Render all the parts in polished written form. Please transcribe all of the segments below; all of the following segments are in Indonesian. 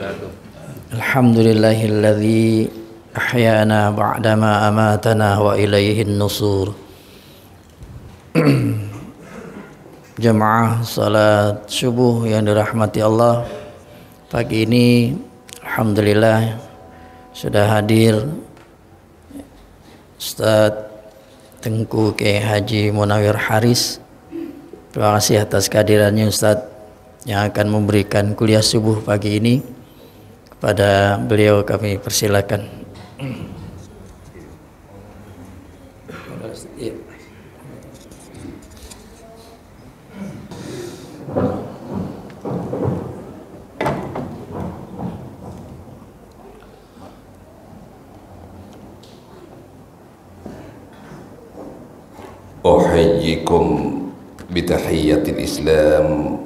wabarakatuh. Alhamdulillahilladzi ahyana ba'dama amatana wa ilaihin nusur. Jamaah salat subuh yang dirahmati Allah, pagi ini alhamdulillah sudah hadir Ustaz Tengku Kiai Haji Munawir Haris. Terima kasih atas kehadirannya Ustaz yang akan memberikan kuliah subuh pagi ini. Kepada beliau kami persilakan. Uhayyikum bitahiyyatil Islam,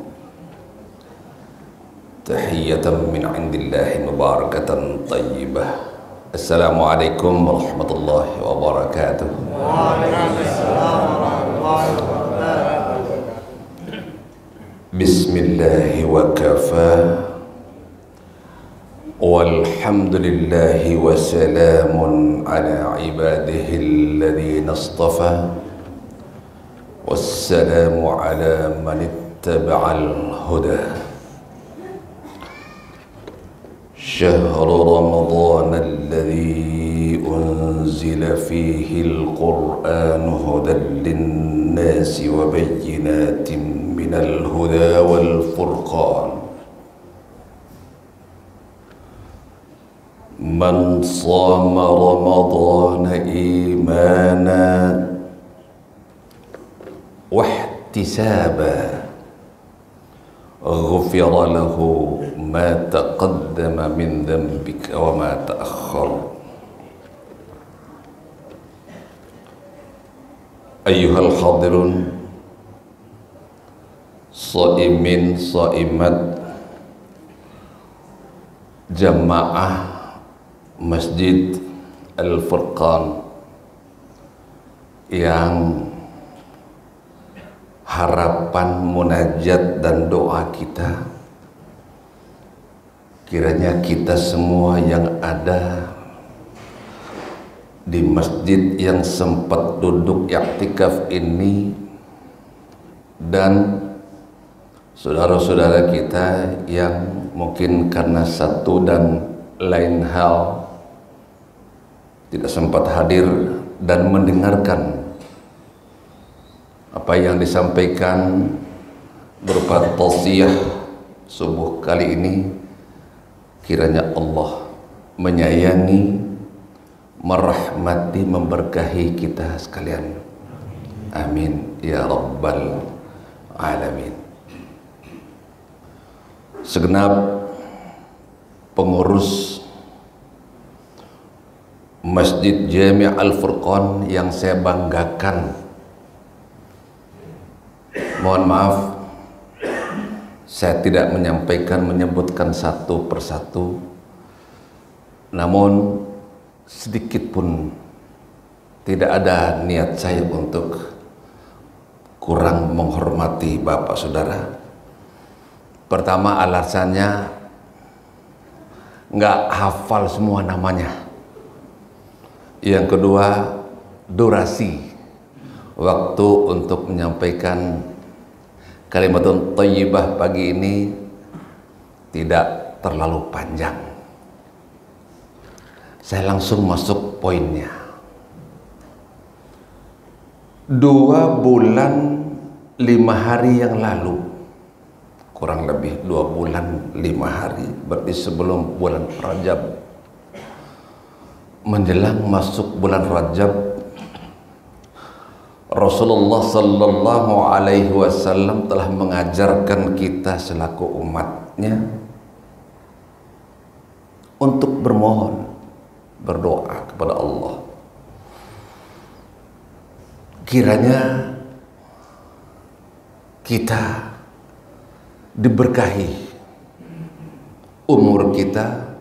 tahiyatan min indillahi mubarakatan tayyibah. Assalamualaikum warahmatullahi wabarakatuh. Waalaikumsalam warahmatullahi wabarakatuh. Bismillahi wa kafa, walhamdulillahi wa salamun ala ibadihi alladhina istafa, wassalamu ala man ittaba'al huda. شهر رمضان الذي أنزل فيه القرآن هدى للناس وبينات من الهدى والفرقان من صام رمضان إيمانا واحتسابا غفر له ما تقدم من ذنبك وما تأخر. أيها الحاضرون صائمين صائمات جماعة Masjid Al-Furqan yang harapan, munajat dan doa kita kiranya kita semua yang ada di masjid yang sempat duduk i'tikaf ini dan saudara-saudara kita yang mungkin karena satu dan lain hal tidak sempat hadir dan mendengarkan apa yang disampaikan berupa tausiyah subuh kali ini. Kiranya Allah menyayangi, merahmati, memberkahi kita sekalian. Amin ya rabbal alamin. Segenap pengurus Masjid Jami' Al-Furqan yang saya banggakan, mohon maaf saya tidak menyebutkan satu persatu, namun sedikit pun tidak ada niat saya untuk kurang menghormati Bapak Saudara. Pertama, alasannya nggak hafal semua namanya. Yang kedua, durasi waktu untuk menyampaikan kalimatun thayyibah pagi ini tidak terlalu panjang. Saya langsung masuk poinnya. 2 bulan 5 hari yang lalu, kurang lebih 2 bulan 5 hari, berarti sebelum bulan Rajab, menjelang masuk bulan Rajab, Rasulullah sallallahu alaihi wasallam telah mengajarkan kita selaku umatnya untuk bermohon, berdoa kepada Allah. Kiranya kita diberkahi umur kita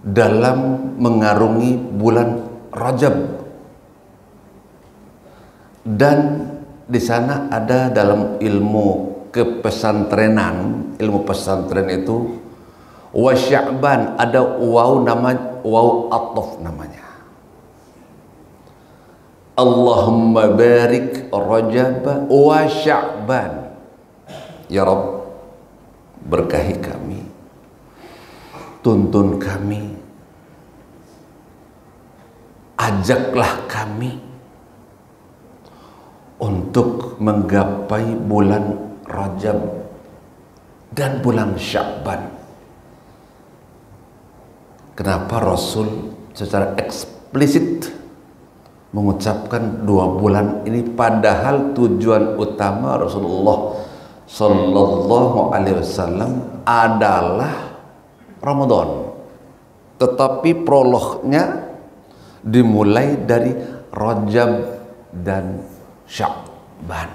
dalam mengarungi bulan Rajab. Dan di sana ada dalam ilmu kepesantrenan, ilmu pesantren itu Wa Sya'ban ada waw namanya, waw ataf namanya. Allahumma barik Rajab wa Sya'ban. Ya Rabb, berkahi kami, tuntun kami, ajaklah kami untuk menggapai bulan Rajab dan bulan Sya'ban. Kenapa Rasul secara eksplisit mengucapkan 2 bulan ini, padahal tujuan utama Rasulullah Sallallahu Alaihi Wasallam adalah Ramadan, tetapi prolognya dimulai dari Rajab dan Sya'ban.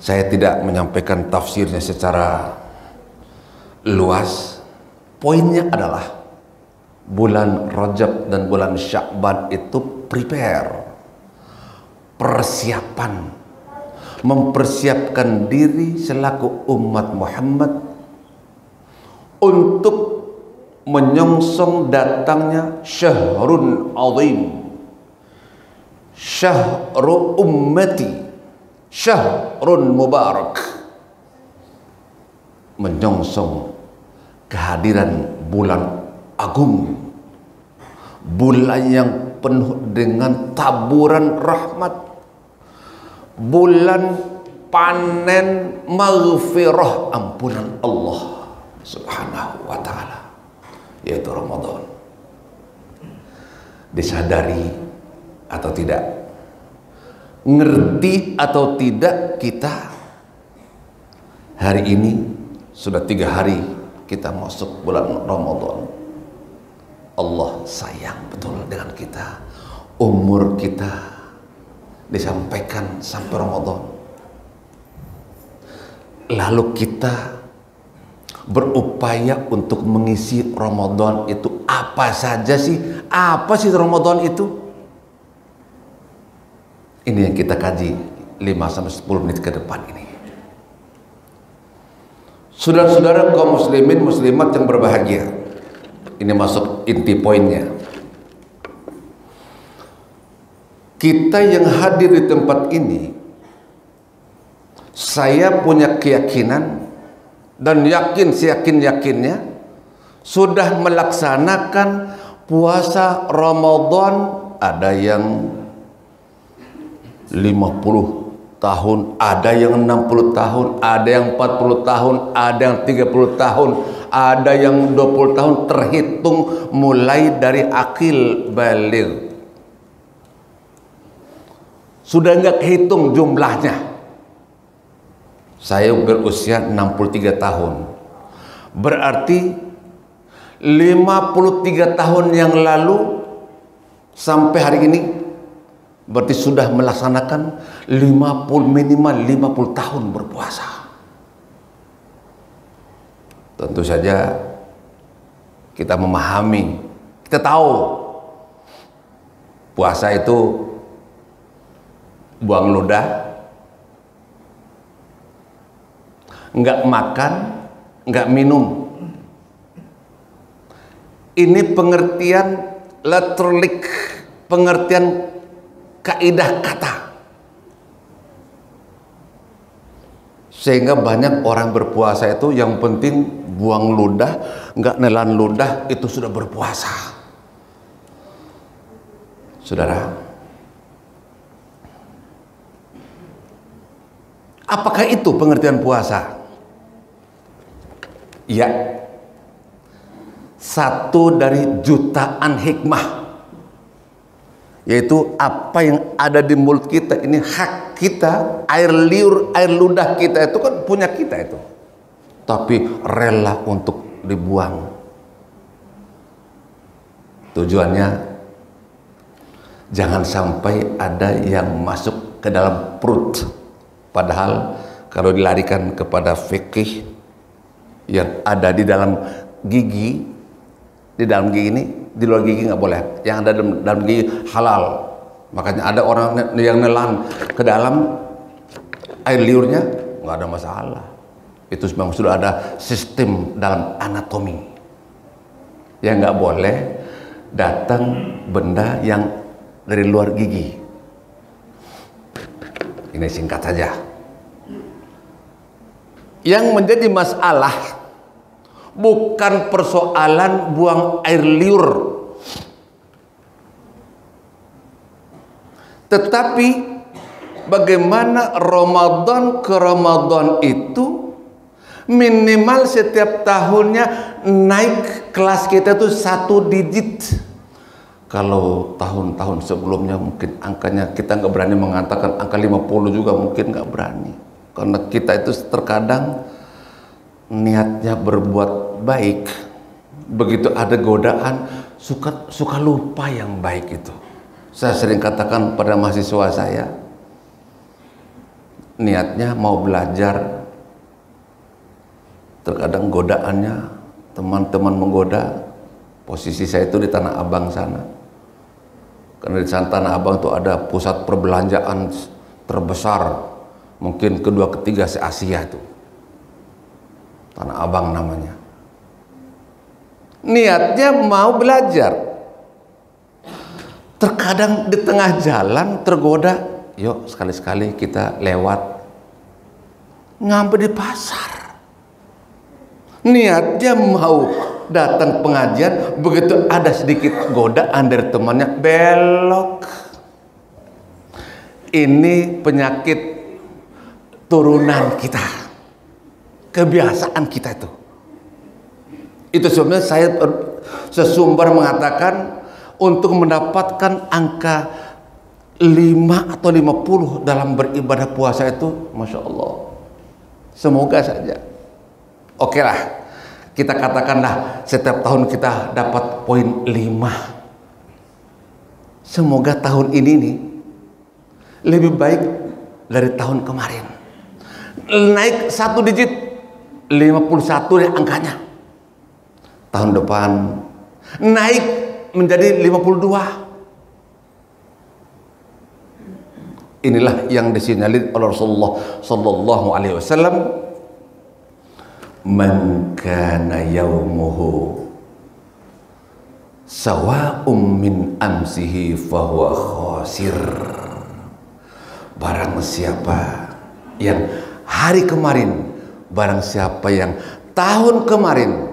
Saya tidak menyampaikan tafsirnya secara luas. Poinnya adalah bulan Rajab dan bulan Sya'ban itu prepare, persiapan, mempersiapkan diri selaku umat Muhammad untuk menyongsong datangnya syahrun azim, syahru ummati, syahrun mubarak, menyongsong kehadiran bulan agung, bulan yang penuh dengan taburan rahmat, bulan panen maghfirah, ampunan Allah Subhanahu wa ta'ala, yaitu Ramadan. Disadari atau tidak, ngerti atau tidak kita, hari ini sudah 3 hari kita masuk bulan Ramadan. Allah sayang betul dengan kita. Umur kita disampaikan sampai Ramadan, lalu kita berupaya untuk mengisi Ramadan itu apa saja sih? Apa sih Ramadan itu? Ini yang kita kaji 5-10 menit ke depan ini. Saudara-saudara kaum muslimin muslimat yang berbahagia, ini masuk inti poinnya. Kita yang hadir di tempat ini, saya punya keyakinan dan yakin seyakin-yakinnya sudah melaksanakan puasa Ramadan. Ada yang 50 tahun, ada yang 60 tahun, ada yang 40 tahun, ada yang 30 tahun, ada yang 20 tahun, terhitung mulai dari akil baligh. Sudah nggak kehitung jumlahnya. Saya berusia 63 tahun. Berarti 53 tahun yang lalu sampai hari ini, berarti sudah melaksanakan minimal 50 tahun berpuasa. Tentu saja kita memahami, kita tahu puasa itu buang ludah, nggak makan, nggak minum. Ini pengertian letterlik, pengertian kaidah kata. Sehingga banyak orang berpuasa itu yang penting buang ludah, nggak nelan ludah, itu sudah berpuasa. Saudara, apakah itu pengertian puasa? Ya, satu dari jutaan hikmah, yaitu apa yang ada di mulut kita ini hak kita, air liur, air ludah kita itu kan punya kita itu, tapi rela untuk dibuang. Tujuannya jangan sampai ada yang masuk ke dalam perut, padahal kalau dilarikan kepada fikih yang ada di dalam gigi, di dalam gigi ini, di luar gigi nggak boleh, yang ada dalam gigi halal. Makanya ada orang yang nelan ke dalam air liurnya nggak ada masalah. Itu memang sudah ada sistem dalam anatomi. Yang nggak boleh datang benda yang dari luar gigi. Ini singkat saja. Yang menjadi masalah bukan persoalan buang air liur, tetapi bagaimana Ramadan ke Ramadan itu minimal setiap tahunnya naik kelas kita itu 1 digit. Kalau tahun-tahun sebelumnya mungkin angkanya kita nggak berani mengatakan angka 50 juga mungkin nggak berani. Karena kita itu terkadang niatnya berbuat baik, begitu ada godaan suka lupa yang baik itu. Saya sering katakan pada mahasiswa saya, niatnya mau belajar, terkadang godaannya teman-teman menggoda. Posisi saya itu di Tanah Abang sana, karena di sana Tanah Abang itu ada pusat perbelanjaan terbesar, mungkin kedua ketiga se-Asia itu, Tanah Abang namanya. Niatnya mau belajar, terkadang di tengah jalan tergoda, yuk sekali-sekali kita lewat ngambil di pasar. Niatnya mau datang pengajian, begitu ada sedikit godaan dari temannya, belok. Ini penyakit turunan kita, kebiasaan kita itu. Itu sebenarnya saya sesumber mengatakan untuk mendapatkan angka 5 atau 50 dalam beribadah puasa itu, Masya Allah, semoga saja. Oke lah, kita katakanlah setiap tahun kita dapat poin 5. Semoga tahun ini nih lebih baik dari tahun kemarin. Naik 1 digit, 51 ya angkanya. Tahun depan naik menjadi 52. Inilah yang disinyalir oleh Rasulullah sallallahu alaihi wasallam, man kana yaumuhu sawa'um min amsihi fahuwa khasir. Barang siapa yang hari kemarin, barang siapa yang tahun kemarin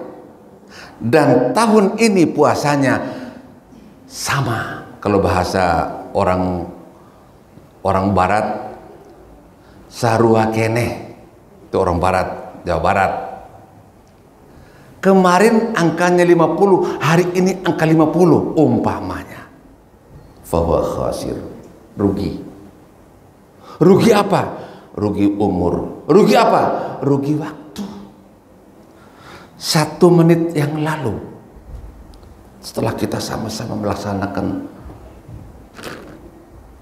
dan tahun ini puasanya sama. Kalau bahasa orang barat, sarua keneh, itu orang barat, Jawa Barat. Kemarin angkanya 50, hari ini angka 50 umpamanya. Fahuwa khasir, rugi. Rugi apa? Rugi umur. Rugi apa? Rugi waktu. 1 menit yang lalu, setelah kita sama-sama melaksanakan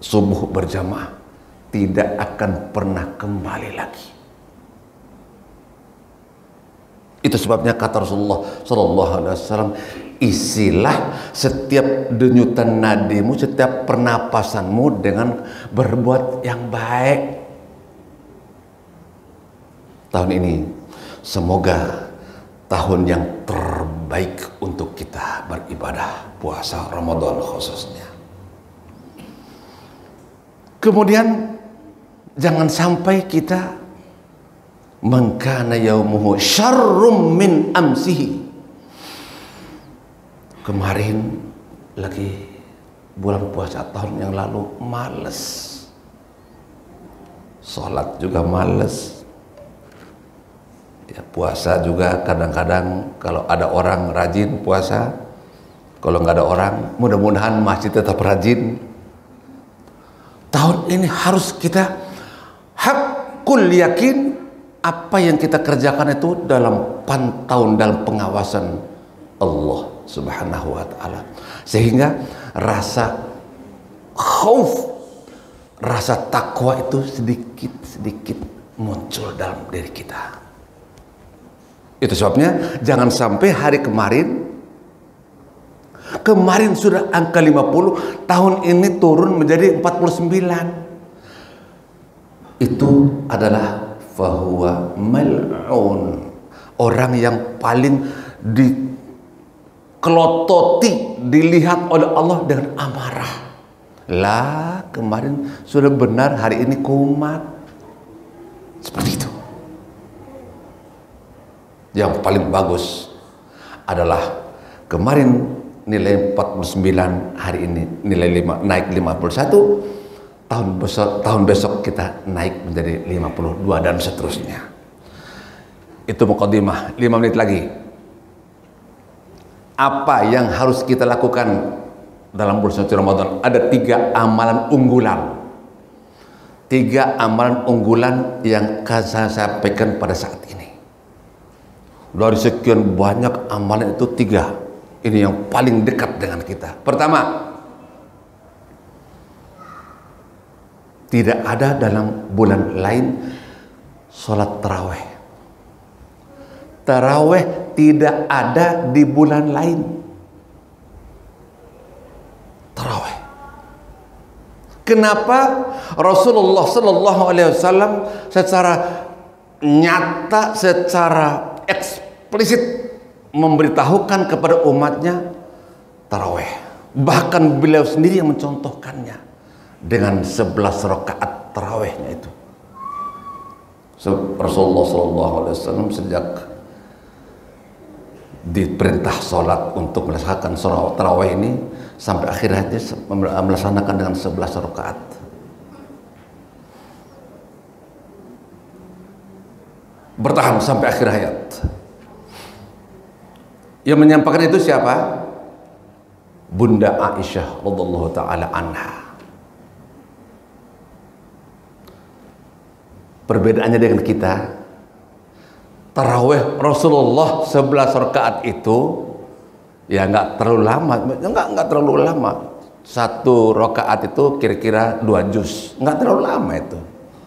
subuh berjamaah, tidak akan pernah kembali lagi. Itu sebabnya kata Rasulullah sallallahu alaihi wasallam, isilah setiap denyutan nadimu, setiap pernapasanmu dengan berbuat yang baik. Tahun ini semoga tahun yang terbaik untuk kita beribadah puasa Ramadan khususnya. Kemudian jangan sampai kita mangkana yaumuhu syarrum min amsihi. Kemarin lagi bulan puasa tahun yang lalu males, sholat juga males, ya, puasa juga kadang-kadang kalau ada orang rajin puasa, kalau nggak ada orang mudah-mudahan masih tetap rajin. Tahun ini harus kita hakul yakin apa yang kita kerjakan itu dalam pantauan, dalam pengawasan Allah Subhanahu wa ta'ala, sehingga rasa khauf, rasa takwa itu sedikit-sedikit muncul dalam diri kita. Itu sebabnya jangan sampai hari kemarin sudah angka 50, tahun ini turun menjadi 49. Itu adalah fahuwa mal'un. Orang yang paling dikelototi, dilihat oleh Allah dengan amarah. Lah, kemarin sudah benar, hari ini kumat. Seperti itu. Yang paling bagus adalah kemarin nilai 49, hari ini nilai naik 51, tahun besok kita naik menjadi 52 dan seterusnya. Itu muqaddimah. 5 menit lagi. Apa yang harus kita lakukan dalam bulan suci Ramadan? Ada 3 amalan unggulan. 3 amalan unggulan yang saya sampaikan pada saat ini. Dari sekian banyak amalan itu 3. Ini yang paling dekat dengan kita. Pertama, tidak ada dalam bulan lain sholat taraweh. Taraweh tidak ada di bulan lain. Taraweh. Kenapa Rasulullah Sallallahu Alaihi Wasallam secara nyata, secara eksplisit memberitahukan kepada umatnya taraweh. Bahkan beliau sendiri yang mencontohkannya dengan 11 rakaat tarawehnya itu. Rasulullah Sallallahu Alaihi Wasallam sejak diperintah sholat untuk melaksanakan sholat taraweh ini sampai akhirnya melaksanakan dengan 11 rakaat. Bertahan sampai akhir hayat. Yang menyampaikan itu siapa? Bunda Aisyah radhiyallahu taala anha. Perbedaannya dengan kita, taraweh Rasulullah 11 rakaat itu ya nggak terlalu lama, nggak terlalu lama. 1 rakaat itu kira-kira 2 juz, nggak terlalu lama itu.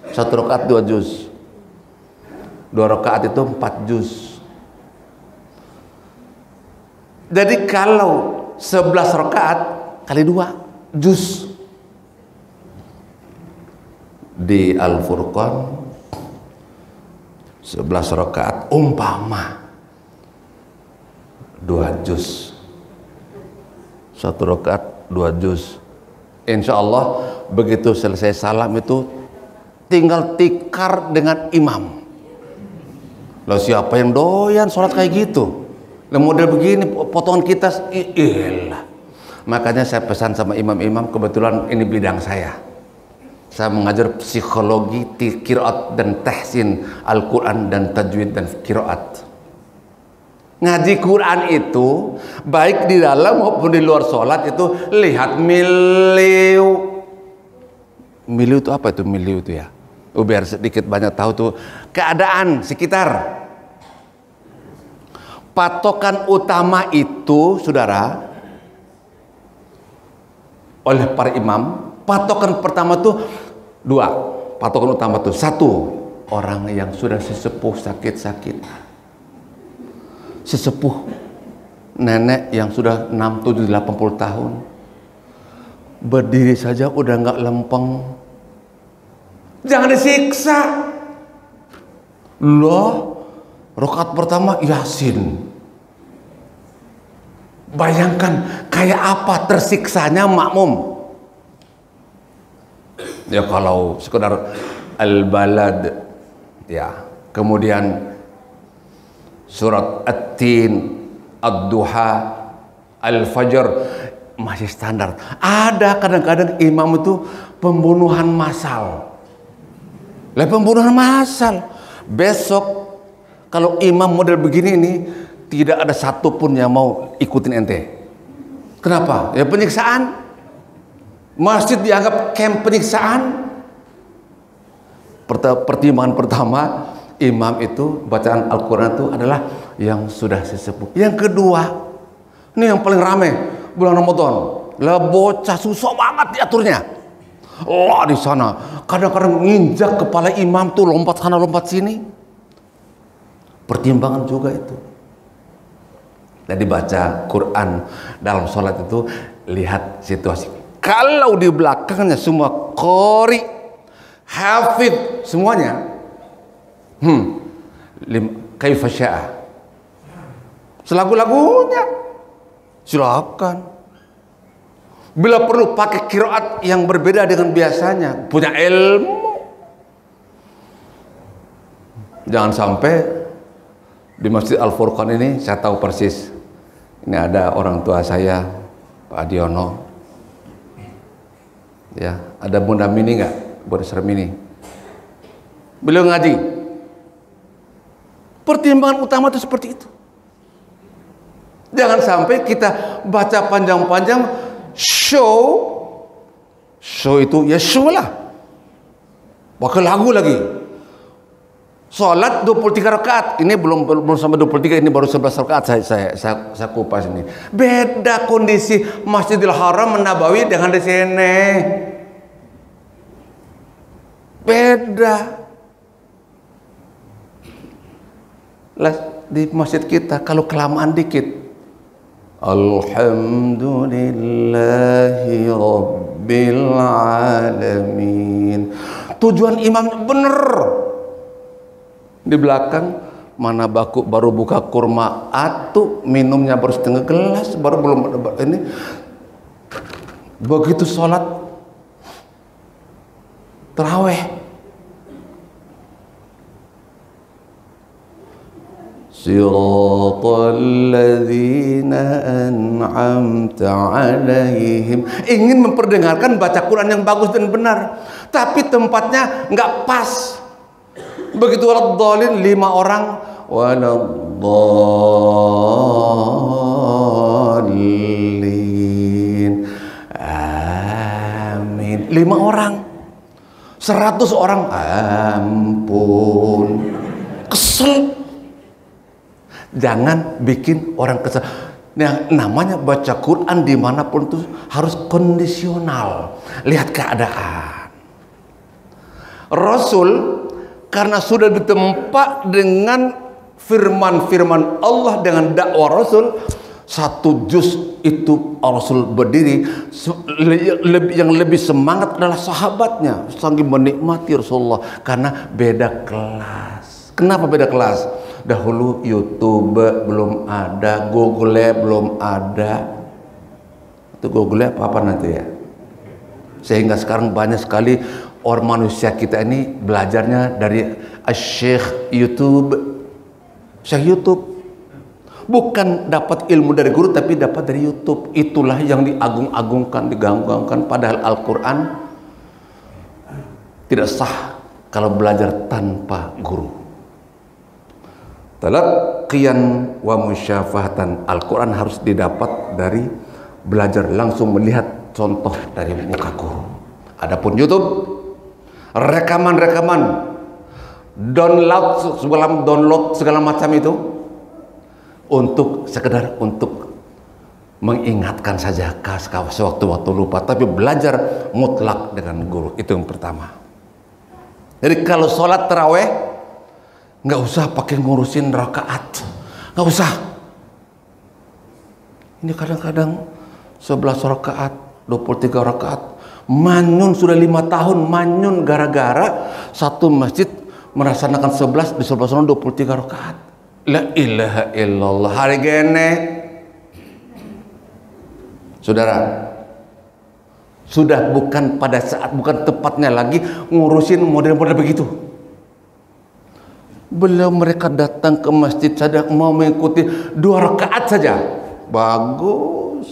1 rakaat 2 juz, 2 rakaat itu 4 juz. Jadi kalau 11 rakaat kali 2 juz di Al-Furqan 11 rakaat umpama 2 juz, 1 rakaat 2 juz. Insya Allah begitu selesai salam itu tinggal tikar dengan imam. Lalu siapa yang doyan sholat kayak gitu? Model begini potongan kita, iyalah. Makanya saya pesan sama imam-imam, kebetulan ini bidang saya. Saya mengajar psikologi qiraat dan tahsin Al-Quran dan tajwid dan qiraat. Ngaji Quran itu baik di dalam maupun di luar sholat itu lihat miliu. Miliu itu apa itu miliu itu ya? Biar sedikit banyak tahu tuh keadaan sekitar. Patokan utama itu, saudara, oleh para imam, patokan pertama tuh 2. Patokan utama tuh 1, orang yang sudah sesepuh sakit-sakit. Sesepuh nenek yang sudah 6, 7, 80 tahun. Berdiri saja udah nggak lempeng. Jangan disiksa. Loh, rakaat pertama Yasin. Bayangkan kayak apa tersiksanya makmum. Ya kalau sekedar Al-Balad ya, kemudian surat At-Tin, Ad-Duha, Al-Fajr masih standar. Ada kadang-kadang imam itu pembunuhan massal. Lah pembunuhan massal. Besok kalau imam model begini ini tidak ada satupun yang mau ikutin ente. Kenapa? Ya penyiksaan. Masjid dianggap camp penyiksaan. Pertimbangan pertama, imam itu bacaan Al-Quran itu adalah yang sudah sesepuh. Yang kedua, ini yang paling rame bulan Ramadan. Lah bocah susah banget diaturnya. Oh di sana kadang-kadang nginjak kepala imam tuh, lompat sana lompat sini. Pertimbangan juga itu. Dan dibaca Quran dalam sholat itu lihat situasi. Kalau di belakangnya semua qori, hafid semuanya, Kaifa syaa. Selagu-lagunya silakan. Bila perlu pakai qiraat yang berbeda dengan biasanya, punya ilmu. Jangan sampai di Masjid Al-Furqan ini, saya tahu persis. Ini ada orang tua saya, Pak Adiono. Ya, ada Bunda Mini nggak? Bunda Sermini. Beliau ngaji. Pertimbangan utama itu seperti itu. Jangan sampai kita baca panjang-panjang, show itu ya show lah. Pakai lagu lagi. Salat 23 rakaat. Ini belum sampai 23, ini baru 11 rakaat saya kupas ini. Beda kondisi Masjidil Haram Nabawi dengan di sini. Beda. Lah di masjid kita kalau kelamaan dikit, alhamdulillahi rabbil alamin. Tujuan imam bener. Di belakang mana baru buka kurma atau minumnya baru setengah gelas, baru belum ini. Begitu sholat tarawih, siratal ladzina an'amta alaihim. Ingin memperdengarkan baca Quran yang bagus dan benar, tapi tempatnya nggak pas. Begitu waladhdallin 5 orang, waladhdallin, amin. 5 orang, 100 orang, ampun. Kesel. Jangan bikin orang kesel. Yang namanya baca Quran dimanapun itu harus kondisional. Lihat keadaan. Rasul karena sudah ditempa dengan firman-firman Allah, dengan dakwah Rasul, 1 juz itu Rasul berdiri. Yang lebih semangat adalah sahabatnya, saking menikmati Rasulullah karena beda kelas. Kenapa beda kelas? Dahulu YouTube belum ada, Google belum ada. Itu Google apa nanti ya? Sehingga sekarang banyak sekali orang manusia kita ini belajarnya dari Syekh YouTube. Syekh YouTube. Bukan dapat ilmu dari guru, tapi dapat dari YouTube. Itulah yang diagung-agungkan, diganggu-ganggukan. Padahal Al-Quran tidak sah kalau belajar tanpa guru. Talaqqiyan wa musyafahatan. Al-Quran harus didapat dari belajar, langsung melihat contoh dari muka guru. Adapun YouTube, rekaman-rekaman, download segala macam itu untuk sekedar untuk mengingatkan saja sewaktu-waktu lupa, tapi belajar mutlak dengan guru. Itu yang pertama. Jadi kalau sholat taraweh nggak usah pakai ngurusin rakaat, nggak usah. Ini kadang-kadang 11 rakaat, 23 rakaat. Manyun sudah 5 tahun manyun gara-gara satu masjid melaksanakan 11 di 11 orang 23 rakaat. La ilaha illallah. Hari gene, saudara, sudah bukan pada saat, bukan tepatnya lagi ngurusin model-model begitu. Beliau mereka datang ke masjid saja mau mengikuti 2 rakaat saja, bagus.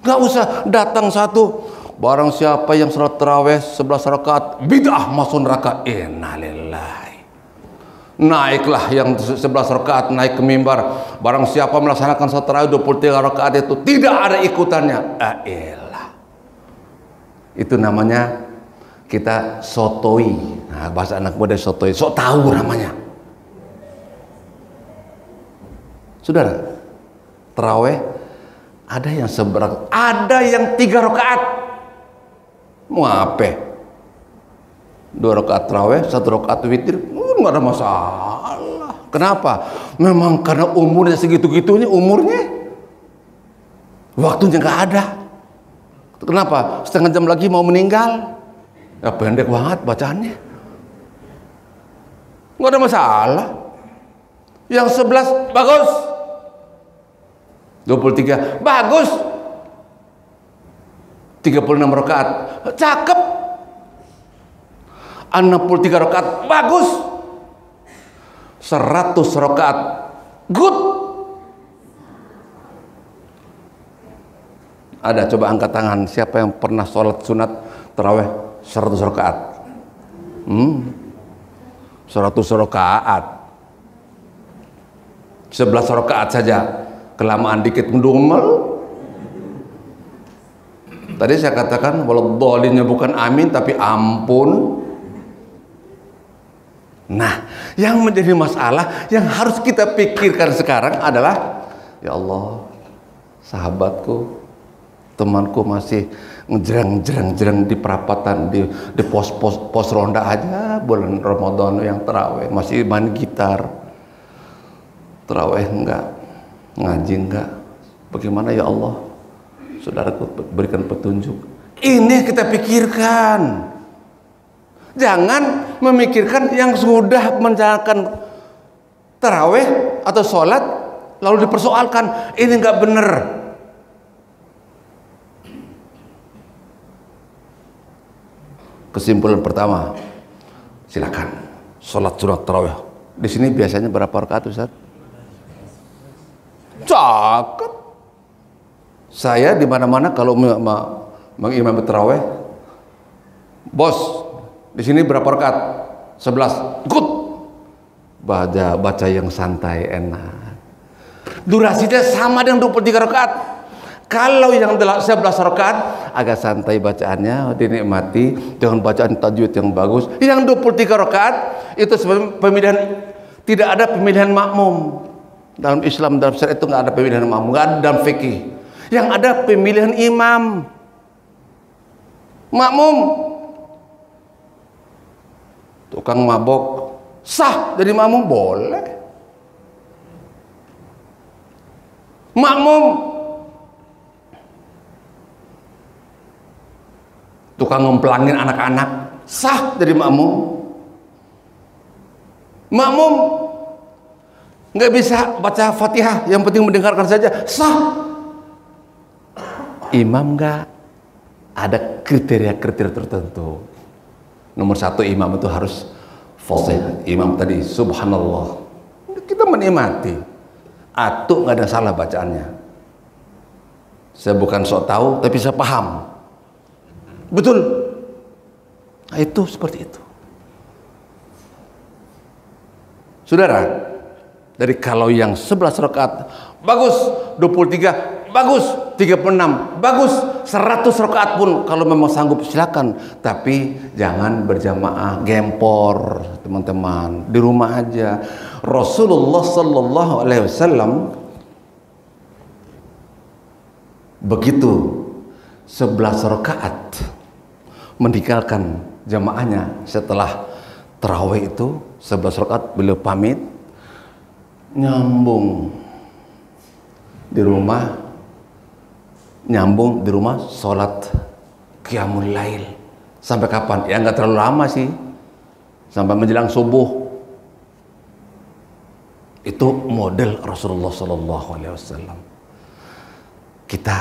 Gak usah datang satu. Barang siapa yang salat tarawih 11 rakaat bid'ah, masuk neraka. Innalillahi. Naiklah yang 11 rakaat, naik ke mimbar. Barang siapa melaksanakan salat tarawih 23 rakaat itu tidak ada ikutannya. Itu namanya kita sotoi. Nah, bahasa anak muda sotoi, sok tahu namanya. Saudara, tarawih ada yang seberang, ada yang 3 rakaat. Mau apa? 2 rakaat tarawih, 1 rakaat witir, nggak ada masalah. Kenapa? Memang karena umurnya segitu-gitunya, umurnya, waktunya nggak ada. Kenapa? Setengah jam lagi mau meninggal. Ya pendek banget bacaannya. nggak ada masalah. Yang 11 bagus, 23 bagus, 36 rakaat cakep, 63 rakaat bagus, 100 rakaat good. Ada, coba angkat tangan siapa yang pernah sholat sunat tarawih 100 rakaat? 100 rakaat, 11 rakaat saja kelamaan dikit mendumel. Tadi saya katakan waladhdallin bukan amin tapi ampun. Nah, yang menjadi masalah yang harus kita pikirkan sekarang adalah, ya Allah, sahabatku, temanku masih ngejreng di perapatan, di pos ronda aja bulan Ramadan yang tarawih, masih main gitar, tarawih enggak, ngaji enggak. Bagaimana ya Allah? Saudaraku, berikan petunjuk. Ini kita pikirkan. Jangan memikirkan yang sudah menjalankan tarawih atau sholat lalu dipersoalkan. Ini enggak benar. Kesimpulan pertama, silakan sholat sunat tarawih. Di sini biasanya berapa rakaat, Ustaz? Cakep. Saya di mana-mana kalau mengimam tarawih, bos, di sini berapa rakaat? 11. Good. Baca yang santai, enak. Durasinya sama dengan 23 rakaat. Kalau yang 11 rakaat agak santai bacaannya, dinikmati dengan bacaan tajwid yang bagus. Yang 23 rakaat itu sebenarnya pemilihan, tidak ada pemilihan makmum. Dalam Islam, dalam syariat itu nggak ada pemilihan makmum, nggak ada dalam fikih. Yang ada pemilihan imam. Makmum tukang mabok sah jadi makmum, boleh. Makmum tukang ngempelangin anak-anak sah jadi makmum. Makmum nggak bisa baca Fatihah, yang penting mendengarkan saja, sah. Imam nggak, ada kriteria-kriteria tertentu. Nomor 1, imam itu harus fasih. Imam tadi subhanallah, kita menikmati. Atuk nggak ada salah bacaannya. Saya bukan sok tahu, tapi saya paham. Betul. Nah, itu seperti itu. Saudara, dari kalau yang 11 rakaat bagus, 23 bagus, 36 bagus, 100 rakaat pun kalau memang sanggup silakan. Tapi jangan berjamaah, gempor teman-teman, di rumah aja. Rasulullah sallallahu alaihi wasallam begitu 11 rakaat meninggalkan jamaahnya setelah tarawih itu 11 rakaat, beliau pamit nyambung di rumah sholat qiyamul lail. Sampai kapan? Ya nggak terlalu lama sih, sampai menjelang subuh. Itu model Rasulullah Sallallahu Alaihi Wasallam. Kita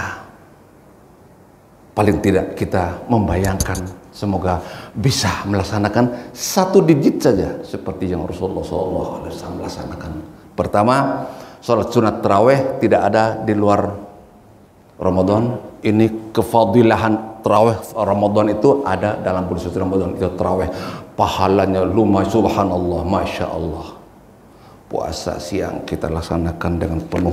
paling tidak kita membayangkan, semoga bisa melaksanakan 1 digit saja seperti yang Rasulullah Sallallahu Alaihi Wasallam laksanakan. Pertama, sholat sunat tarawih tidak ada di luar Ramadan. Ini kefadilahan tarawih Ramadan itu ada dalam bulan suci Ramadan. Itu tarawih pahalanya lumayan, subhanallah, masya Allah. Puasa siang kita laksanakan dengan penuh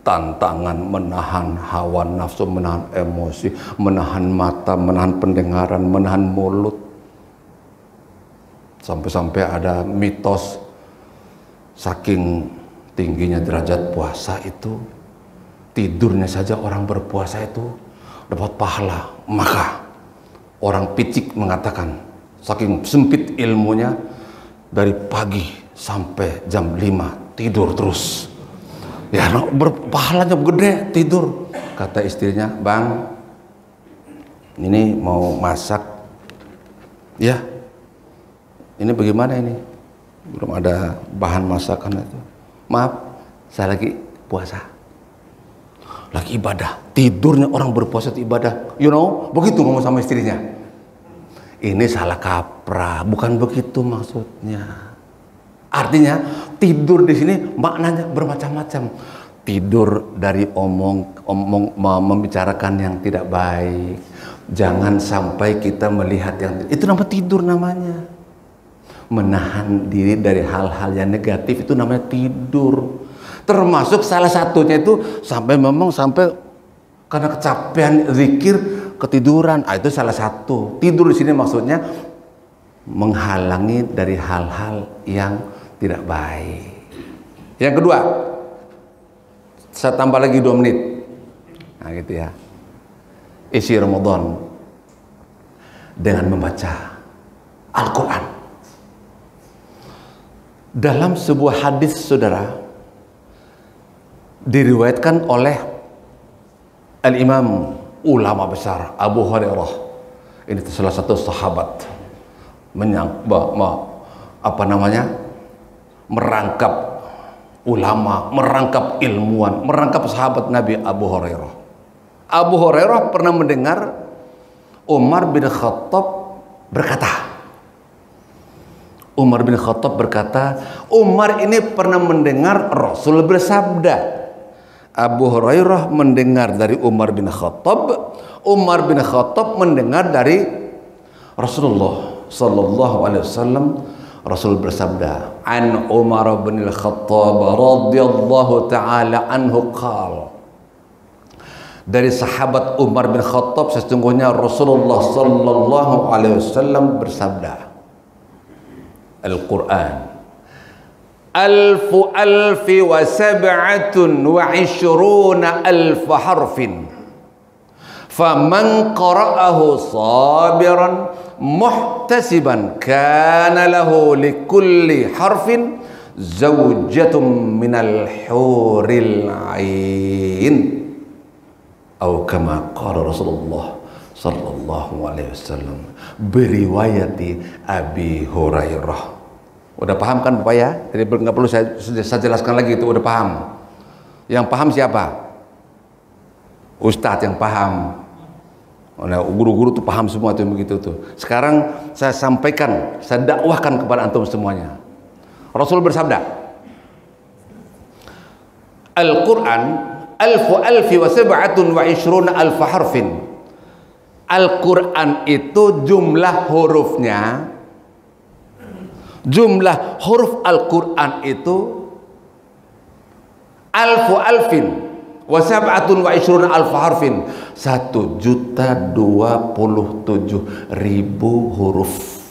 tantangan, menahan hawa nafsu, menahan emosi, menahan mata, menahan pendengaran, menahan mulut. Sampai-sampai ada mitos saking tingginya derajat puasa itu, tidurnya saja orang berpuasa itu dapat pahala. Maka orang picik mengatakan saking sempit ilmunya, dari pagi sampai jam 5 tidur terus. Ya, berpahalanya gede tidur. Kata istrinya, "Bang, ini mau masak." Ya, ini bagaimana ini? belum ada bahan masakan itu. Maaf, saya lagi puasa, lagi ibadah. Tidurnya orang berpuasa itu ibadah, begitu ngomong sama istrinya. Ini salah kaprah, bukan begitu maksudnya. Artinya tidur di sini maknanya bermacam-macam. Tidur dari membicarakan yang tidak baik. Jangan sampai kita melihat yang itu namanya tidur namanya. Menahan diri dari hal-hal yang negatif itu namanya tidur. Termasuk salah satunya itu sampai karena kecapean zikir ketiduran. Itu salah satu. Tidur di sini maksudnya menghalangi dari hal-hal yang tidak baik. Yang kedua, saya tambah lagi 2 menit. Nah gitu ya. Isi Ramadan dengan membaca Al-Quran. Dalam sebuah hadis, saudara, diriwayatkan oleh Al-Imam ulama besar Abu Hurairah. Ini salah satu sahabat merangkap ulama, merangkap ilmuwan, merangkap sahabat Nabi Abu Hurairah. Abu Hurairah pernah mendengar Umar bin Khattab berkata. Umar bin Khattab berkata, Umar ini pernah mendengar Rasul bersabda. Abu Hurairah mendengar dari Umar bin Khattab, Umar bin Khattab mendengar dari Rasulullah sallallahu alaihi wasallam. Rasul bersabda, an Umar bin Khattab radhiyallahu taala anhu qala. Dari sahabat Umar bin Khattab, sesungguhnya Rasulullah sallallahu alaihi wasallam bersabda, Al-Quran alfi wa sab'atun wa ishruna alfa harfin faman qara'ahu sabiran muhtasiban kana lahu likulli harfin zawjatun minal huril ain atau kama qala Rasulullah sallallahu alaihi wasallam beriwayati Abi Hurairah. Udah paham kan Bapak ya? Jadi nggak perlu saya jelaskan lagi, itu udah paham. Yang paham siapa? Ustadz yang paham. Guru-guru tuh paham semua tuh begitu tuh. Sekarang saya sampaikan, saya dakwahkan kepada antum semuanya. Rasul bersabda, Al-Quran alfi wa sab'atun wa ishruna alfa harfin. Al-Quran itu jumlah hurufnya, jumlah huruf Al-Quran itu alfin wa sab'atun wa ishruna alfa harfin, 1.027.000 huruf.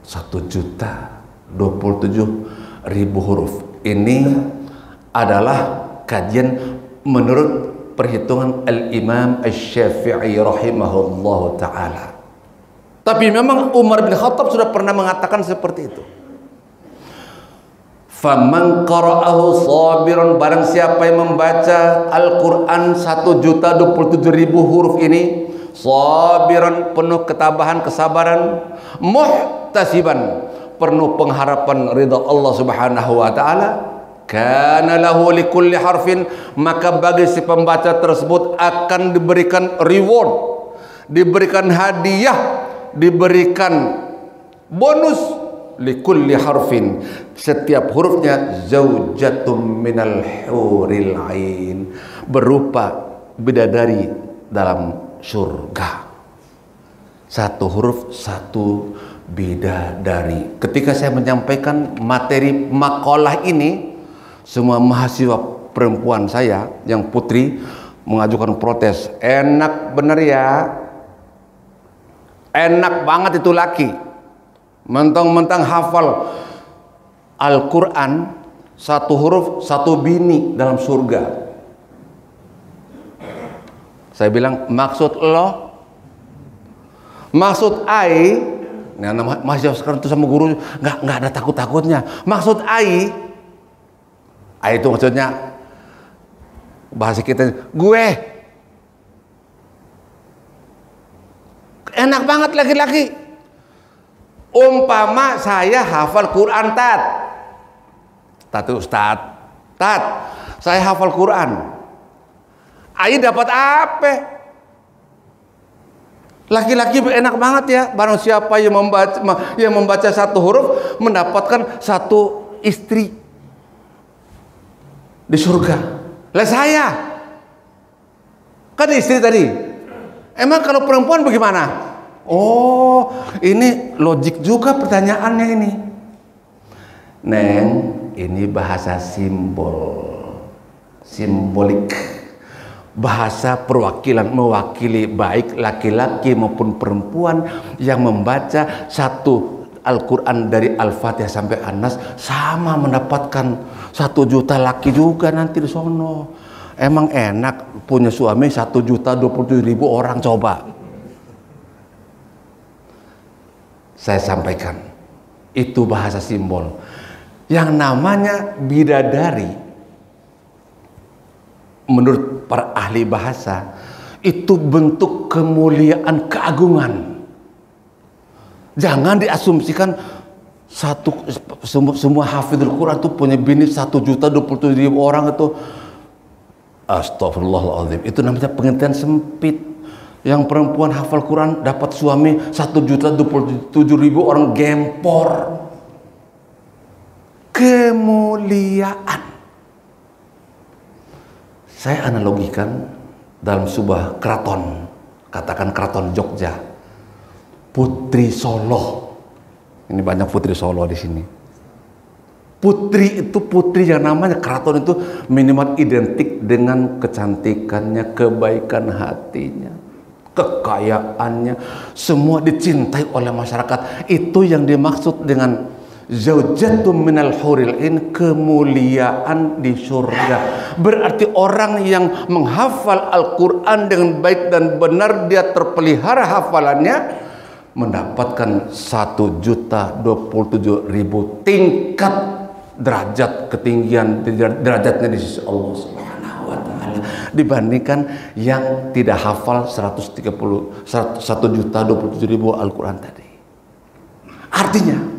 1.027.000 huruf. Ini adalah kajian menurut perhitungan Al-Imam Asy-Syafi'i rahimahullahu ta'ala. Tapi memang Umar bin Khattab sudah pernah mengatakan seperti itu. Faman qara'ahu sabiran, barang siapa yang membaca Al-Quran 1.027.000 huruf ini, sabiran, penuh ketabahan, kesabaran, muhtasiban, penuh pengharapan ridha Allah subhanahu wa ta'ala, kana lahu likulli harfin, maka bagi si pembaca tersebut akan diberikan reward, diberikan hadiah, diberikan bonus likulli harfin, setiap hurufnya zaujatum minal huril ain, berupa bidadari dalam surga. Satu huruf, satu bidadari. Ketika saya menyampaikan materi makalah ini, semua mahasiswa perempuan saya yang putri mengajukan protes. Enak bener ya, enak banget itu laki, mentang-mentang hafal Al-Quran, satu huruf, satu bini dalam surga. Saya bilang, maksud lo, maksud ai, nah, mahasiswa sekarang itu sama guru nggak ada takut-takutnya. Maksud ai itu maksudnya bahasa kita, gue enak banget laki-laki, Umpama saya hafal Quran, Tat. Saya hafal Quran. Ayi dapat apa? Laki-laki enak banget ya. Barang siapa yang membaca satu huruf mendapatkan satu istri di surga. Lah saya kan istri tadi. Emang kalau perempuan bagaimana? Oh, ini logik juga pertanyaannya ini. Neng, ini bahasa simbolik. Bahasa perwakilan, mewakili baik laki-laki maupun perempuan yang membaca satu Al-Quran dari Al-Fatihah sampai An-Nas sama mendapatkan 1 juta laki juga nanti di sono. Emang enak punya suami 1.027.000 orang, coba. Saya sampaikan, itu bahasa simbol. Yang namanya bidadari, menurut para ahli bahasa, itu bentuk kemuliaan, keagungan. Jangan diasumsikan semua hafidul Quran itu punya bini 1.027.000 orang itu. Astagfirullahaladzim, itu namanya pengertian sempit. Yang perempuan hafal Quran dapat suami 1.027.000 orang, gempor. Kemuliaan. Saya analogikan dalam sebuah keraton, katakan keraton Jogja, Putri Solo. Ini banyak putri Solo di sini. Putri itu putri yang namanya keraton itu minimal identik dengan kecantikannya, kebaikan hatinya, kekayaannya, semua dicintai oleh masyarakat. Itu yang dimaksud dengan zaujatum minal huril in, kemuliaan di surga. Berarti orang yang menghafal Al-Quran dengan baik dan benar, dia terpelihara hafalannya, mendapatkan 1.027.000 tingkat derajat, ketinggian derajatnya di sisi Allah Subhanahu wa Ta'ala, dibandingkan yang tidak hafal 1.027.000 Al-Quran tadi. Artinya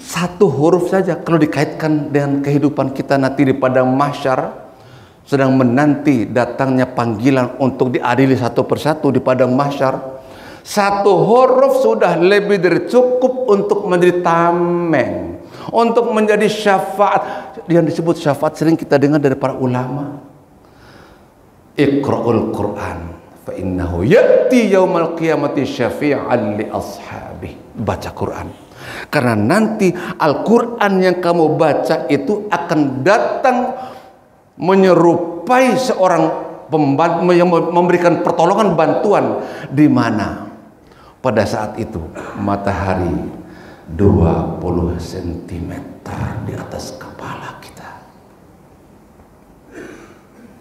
satu huruf saja kalau dikaitkan dengan kehidupan kita nanti di padang mahsyar, sedang menanti datangnya panggilan untuk diadili satu persatu di padang mahsyar, satu huruf sudah lebih dari cukup untuk menjadi tameng, untuk menjadi syafaat. Yang disebut syafaat sering kita dengar dari para ulama. Iqra'ul Quran fa innahu ya'ti yaumal qiyamati syafi'an li ashabi. Baca Quran, karena nanti Al-Quran yang kamu baca itu akan datang menyerupai seorang pembantu yang memberikan pertolongan, bantuan. Di mana pada saat itu matahari 20 cm di atas kepala kita.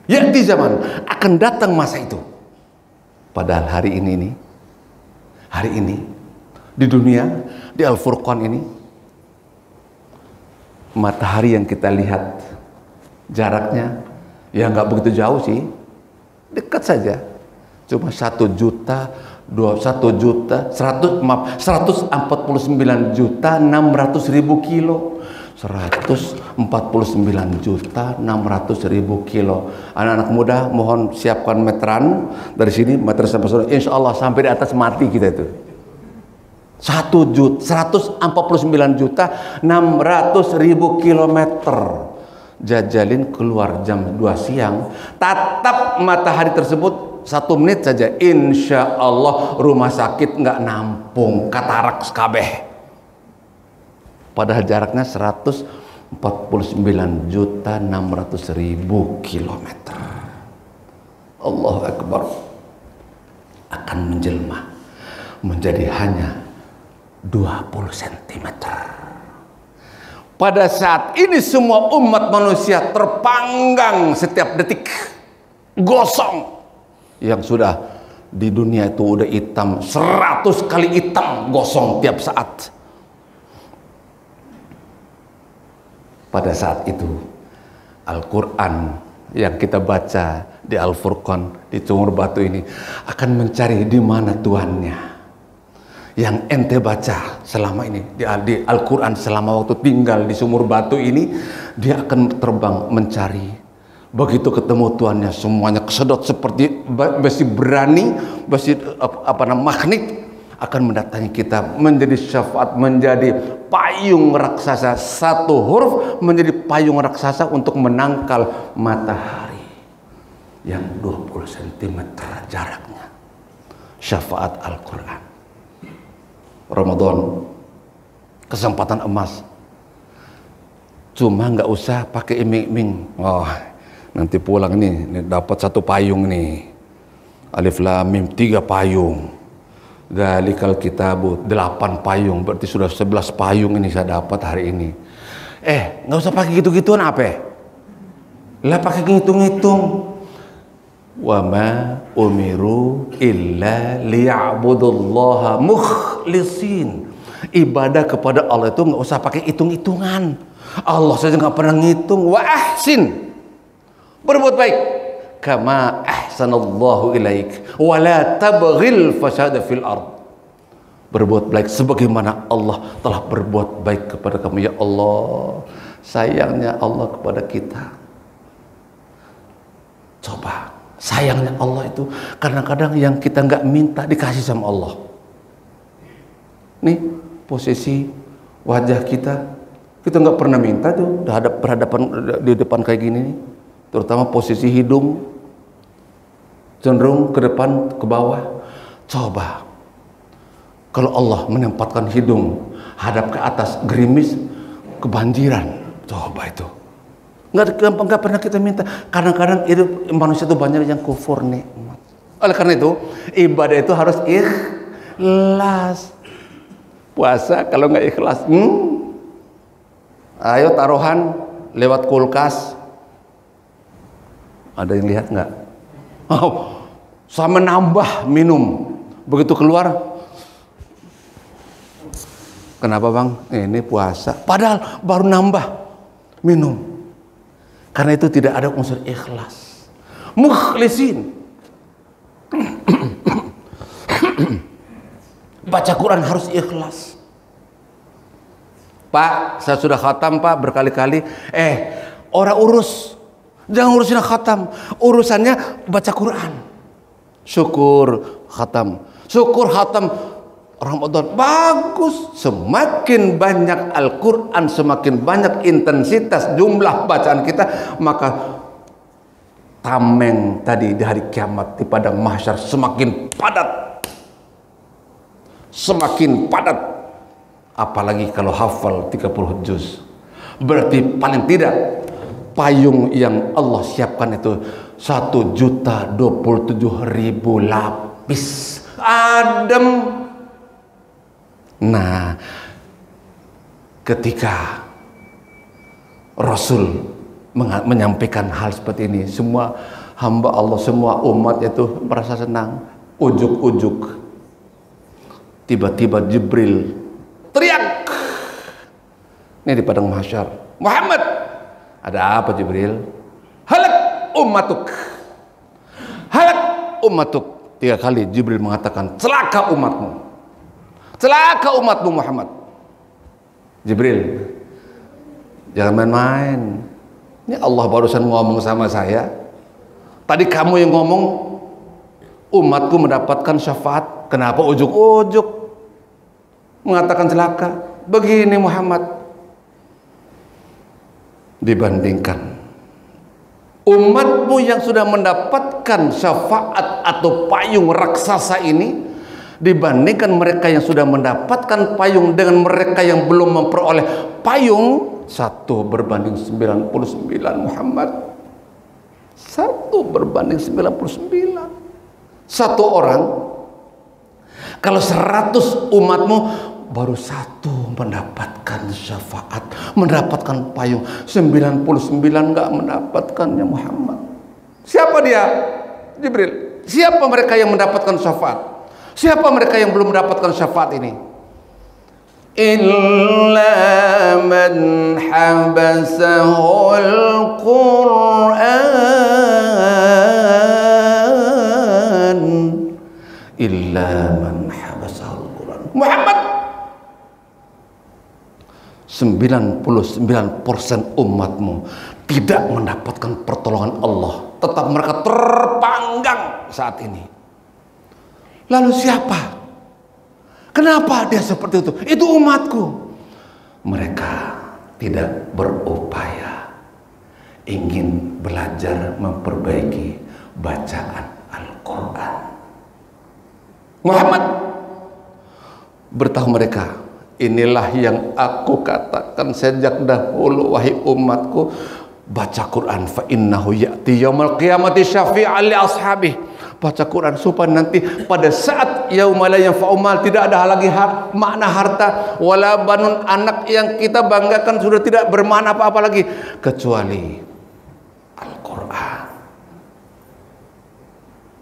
Ya, di zaman akan datang masa itu. Padahal hari ini di dunia, di Al-Furqan ini, matahari yang kita lihat jaraknya ya nggak begitu jauh sih, dekat saja, cuma 149.600.000 kilo. 149.600.000 kilo. Anak-anak muda mohon siapkan meteran dari sini, meter sampai sana. Insya Allah sampai di atas mati kita itu. 149.600.000 kilometer. Jajalin keluar jam 2 siang, tatap matahari tersebut 1 menit saja, insya Allah rumah sakit nggak nampung, katarak kabeh. Padahal jaraknya 149.600.000 kilometer. Allahu Akbar. Akan menjelma menjadi hanya 20 cm. Pada saat ini semua umat manusia terpanggang setiap detik, gosong. Yang sudah di dunia itu udah hitam 100 kali hitam, gosong tiap saat. Pada saat itu Al-Quran yang kita baca di Al-Furqan, di Sumur Batu ini, akan mencari di mana Tuhannya. yang ente baca selama ini di Al-Quran, selama waktu tinggal di sumur batu ini, dia akan terbang mencari. Begitu ketemu tuannya, semuanya kesedot seperti besi berani, besi magnet, akan mendatangi kita, menjadi syafaat, menjadi payung raksasa. Satu huruf menjadi payung raksasa untuk menangkal matahari yang 20 cm jaraknya. Syafaat Al-Quran. Ramadan, kesempatan emas. Cuma nggak usah pakai iming-iming. Oh, nanti pulang nih dapat 1 payung nih. Alif Lam Mim 3 payung. Dzalikal kitabu 8 payung, berarti sudah 11 payung ini saya dapat hari ini. Nggak usah pakai gitu-gituan apa? Lah pakai ngitung-ngitung. Wa ma umiru illa liya'budullaha mukhlisin. Ibadah kepada Allah itu nggak usah pakai hitung-hitungan. Allah saja nggak pernah ngitung. Wa ahsin, berbuat baik, kama ahsanallahu ilaik, wa la tabghil fasada fil ard. Berbuat baik sebagaimana Allah telah berbuat baik kepada kamu. Ya Allah, sayangnya Allah kepada kita. Coba, sayangnya Allah itu kadang-kadang yang kita nggak minta dikasih sama Allah. Nih posisi wajah kita nggak pernah minta tuh berhadapan di depan kayak gini nih. Terutama posisi hidung cenderung ke depan ke bawah. Coba kalau Allah menempatkan hidung hadap ke atas, gerimis, kebanjiran. Coba itu. Nggak pernah kita minta. Kadang-kadang manusia itu banyak yang kufur nikmat. Oleh karena itu, ibadah itu harus ikhlas. Puasa kalau nggak ikhlas, ayo taruhan lewat kulkas. Ada yang lihat nggak? Oh, sama nambah minum. Begitu keluar, kenapa bang? Ini puasa. Padahal baru nambah minum. Karena itu tidak ada unsur ikhlas. Mukhlisin. Baca Quran harus ikhlas. Pak, saya sudah khatam Pak berkali-kali. Orang urus. Jangan urusin khatam. Urusannya baca Quran. Syukur khatam. Syukur khatam Ramadan. Bagus. Semakin banyak Al-Quran, semakin banyak intensitas jumlah bacaan kita, maka tameng tadi di hari kiamat di padang mahsyar semakin padat. Semakin padat. Apalagi kalau hafal 30 juz. Berarti paling tidak payung yang Allah siapkan itu 1.027.000 lapis. Adem. Nah, ketika Rasul menyampaikan hal seperti ini, semua hamba Allah, semua umat itu merasa senang. Ujuk-ujuk, tiba-tiba Jibril teriak. Ini di padang mahsyar, Muhammad, ada apa Jibril? Halak ummatuk, halak ummatuk. 3 kali Jibril mengatakan, celaka umatmu. Celaka umatmu Muhammad. Jibril, jangan main-main. Ini Allah barusan ngomong sama saya. Tadi kamu yang ngomong umatku mendapatkan syafaat. Kenapa ujuk-ujuk mengatakan celaka? Begini Muhammad, dibandingkan umatmu yang sudah mendapatkan syafaat atau payung raksasa ini, dibandingkan mereka yang sudah mendapatkan payung dengan mereka yang belum memperoleh payung, 1:99 Muhammad. 1:99. Satu orang, kalau 100 umatmu, baru 1 mendapatkan syafaat, mendapatkan payung. 99 nggak mendapatkannya Muhammad. Siapa dia? Jibril. Siapa mereka yang mendapatkan syafaat? Siapa mereka yang belum mendapatkan syafaat ini? Illa man habasahul Qur'an. Illa man habasahul Qur'an. Muhammad, 99% umatmu tidak mendapatkan pertolongan Allah, tetap mereka terpanggang saat ini. Lalu siapa? Kenapa dia seperti itu? Itu umatku. Mereka tidak berupaya ingin belajar memperbaiki bacaan Al-Quran. Muhammad beritahu mereka, inilah yang aku katakan sejak dahulu, wahai umatku, baca Quran, fa innahu ya'ti yaumil qiyamati syafi'an li ashabih. Baca Quran supaya nanti pada saat yaumul la yanfa'u mal, tidak ada lagi makna harta wala banun, anak yang kita banggakan sudah tidak bermakna apa-apa lagi kecuali Al-Quran.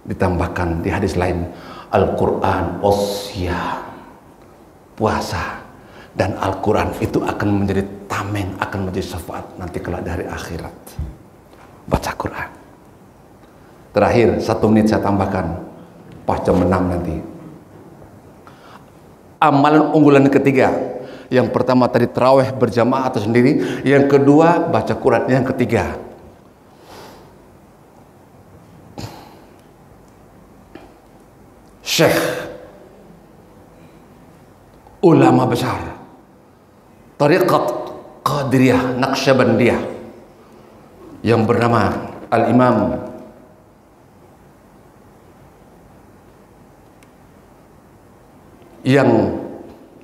Ditambahkan di hadis lain, Al-Quran wasyam, puasa, dan Al-Quran itu akan menjadi tameng, akan menjadi syafaat nanti kelak dari akhirat. Baca Quran. Terakhir 1 menit saya tambahkan, pas jam 6 nanti. Amalan unggulan ketiga, yang pertama tadi tarawih berjamaah atau sendiri, yang kedua baca Quran, yang ketiga syekh ulama besar Tariqat Qadiriyah Naqsyabandiyah yang bernama Al-Imam yang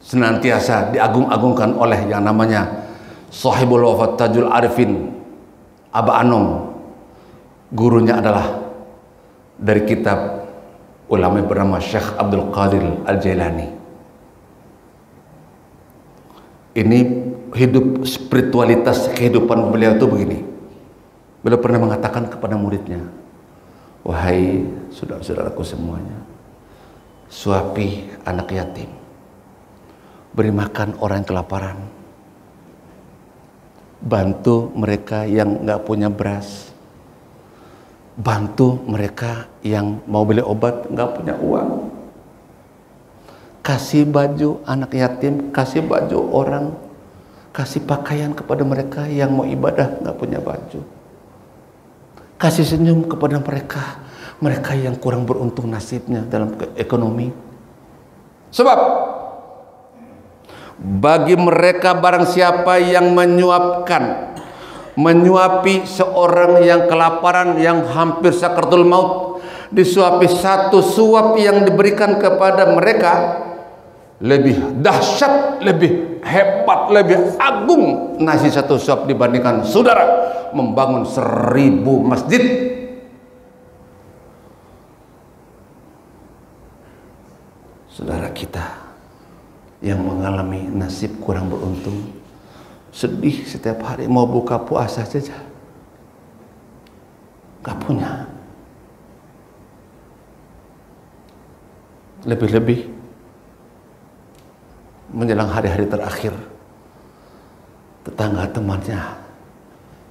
senantiasa diagung-agungkan oleh yang namanya Sahibul Wafat Tajul Arifin Aba Anom. Gurunya adalah dari kitab ulama bernama Syekh Abdul Qadir Al-Jailani. Ini hidup spiritualitas kehidupan beliau itu begini. Beliau pernah mengatakan kepada muridnya, wahai saudara-saudaraku semuanya, suapi anak yatim, beri makan orang yang kelaparan, bantu mereka yang nggak punya beras, bantu mereka yang mau beli obat nggak punya uang, kasih baju anak yatim, kasih baju orang, kasih pakaian kepada mereka yang mau ibadah nggak punya baju, kasih senyum kepada mereka yang kurang beruntung nasibnya dalam ekonomi. Sebab bagi mereka barang siapa yang menyuapi seorang yang kelaparan, yang hampir sakaratul maut, disuapi satu suap yang diberikan kepada mereka, lebih dahsyat, lebih hebat, lebih agung nasi satu suap dibandingkan saudara membangun 1000 masjid. Saudara kita yang mengalami nasib kurang beruntung, sedih setiap hari, mau buka puasa saja gak punya. Lebih-lebih menjelang hari-hari terakhir, tetangga temannya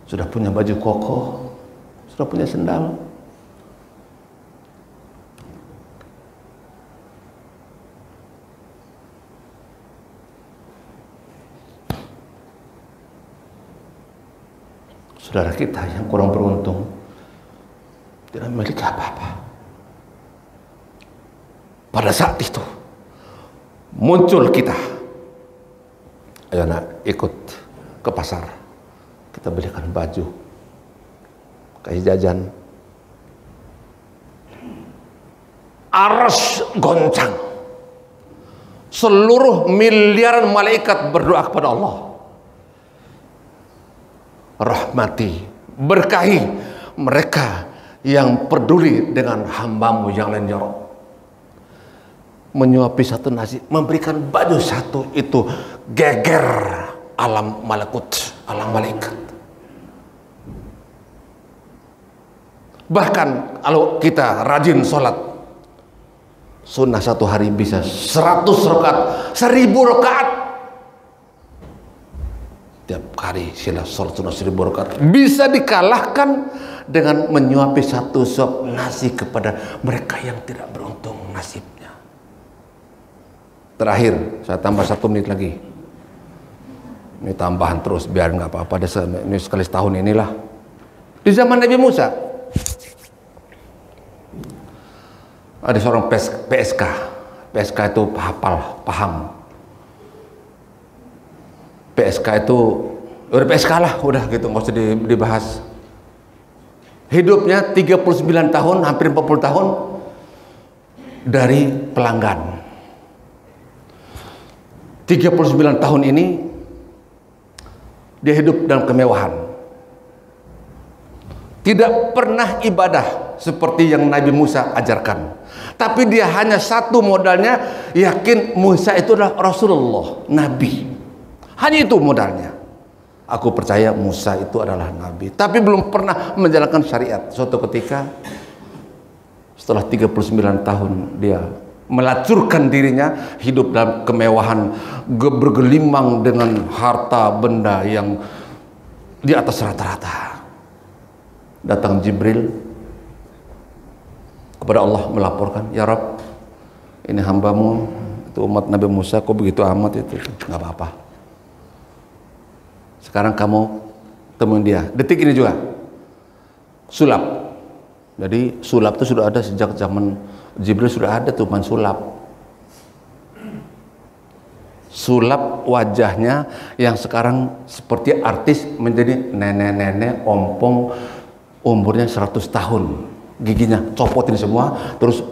sudah punya baju koko, sudah punya sendal. Saudara kita yang kurang beruntung tidak memiliki apa-apa. Pada saat itu muncul kita, ayo nak ikut ke pasar, kita belikan baju, kasih jajan. Arsy goncang, seluruh miliaran malaikat berdoa kepada Allah, rahmati, berkahi mereka yang peduli dengan hambamu yang lain, ya Rabb. Menyuapi satu nasi, memberikan baju satu, itu geger alam malakut, alam malaikat. Bahkan kalau kita rajin sholat sunnah, satu hari bisa 100 rakaat, 1000 rakaat. Tiap hari sila sholat sunnah 1000 rakaat bisa dikalahkan dengan menyuapi satu suap nasi kepada mereka yang tidak beruntung nasibnya. Terakhir, saya tambah 1 menit lagi. Ini tambahan terus, biar nggak apa-apa. Ini sekali setahun inilah. Di zaman Nabi Musa, ada seorang PSK. PSK itu paham. PSK itu, udah PSK lah, udah gitu, nggak usah dibahas. Hidupnya 39 tahun, hampir 40 tahun dari pelanggan. 39 tahun ini dia hidup dalam kemewahan. Tidak pernah ibadah seperti yang Nabi Musa ajarkan. Tapi dia hanya satu modalnya, yakin Musa itu adalah Rasulullah, Nabi. Hanya itu modalnya. Aku percaya Musa itu adalah Nabi. Tapi belum pernah menjalankan syariat. Suatu ketika setelah 39 tahun dia melacurkan dirinya, hidup dalam kemewahan, bergelimang dengan harta benda yang di atas rata-rata. Datang Jibril kepada Allah melaporkan, ya Rabb, ini hambamu, itu umat Nabi Musa, kok begitu amat itu? Nggak apa-apa. Sekarang kamu temuin dia. Detik ini juga sulap. Jadi sulap itu sudah ada sejak zaman Jibril, sudah ada tuh sulap. Sulap wajahnya yang sekarang seperti artis menjadi nenek-nenek ompong, umurnya 100 tahun. Giginya copotin semua, terus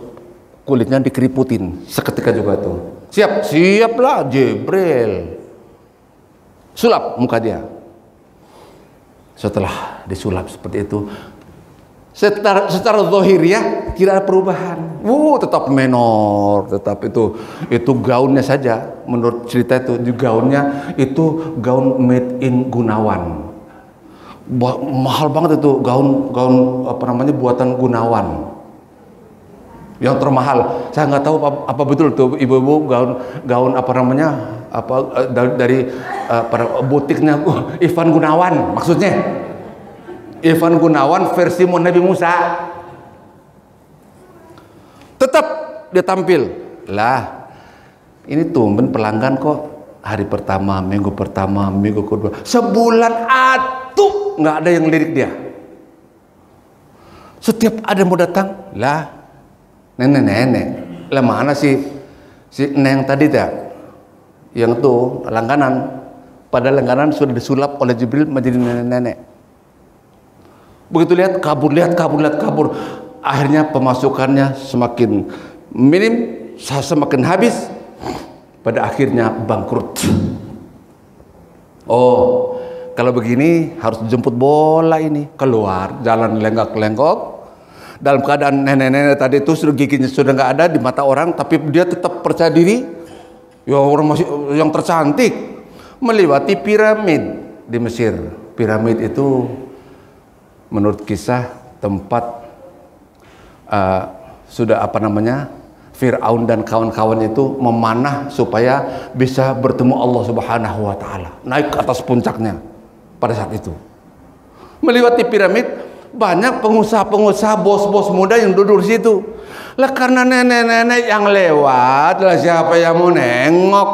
kulitnya dikeriputin. Seketika juga tuh. Siaplah Jibril. Sulap muka dia. Setelah disulap seperti itu, secara zahiriyah tidak ada perubahan. Tetap menor, tetap itu gaunnya saja. Menurut cerita itu, di gaunnya itu gaun made in Gunawan. Mahal banget itu gaun buatan Gunawan. Yang termahal. Saya nggak tahu apa betul tuh ibu-ibu gaun dari butiknya Ivan Gunawan maksudnya. Ivan Gunawan versi Nabi Musa. Tetap dia tampil. Lah, ini tumben pelanggan kok hari pertama, minggu pertama, minggu kedua, sebulan atuh nggak ada yang lirik dia. Setiap ada mau datang, lah nenek-nenek, lah mana si neng tadi tak? Yang tuh langganan, pada langganan sudah disulap oleh Jibril menjadi nenek-nenek. Begitu lihat kabur. Akhirnya pemasukannya semakin minim, semakin habis. Pada akhirnya bangkrut. Oh, kalau begini harus jemput bola ini. Keluar, jalan lenggak-lenggok. Dalam keadaan nenek-nenek tadi itu sudah giginya sudah nggak ada di mata orang, tapi dia tetap percaya diri. Ya orang masih yang tercantik. Melewati piramid di Mesir. Piramid itu menurut kisah tempat Fir'aun dan kawan-kawan itu memanah supaya bisa bertemu Allah Subhanahu wa taala. Naik ke atas puncaknya pada saat itu. Melewati piramid, banyak pengusaha-pengusaha, bos-bos muda yang duduk di situ. Lah karena nenek-nenek yang lewat, lah siapa yang mau nengok?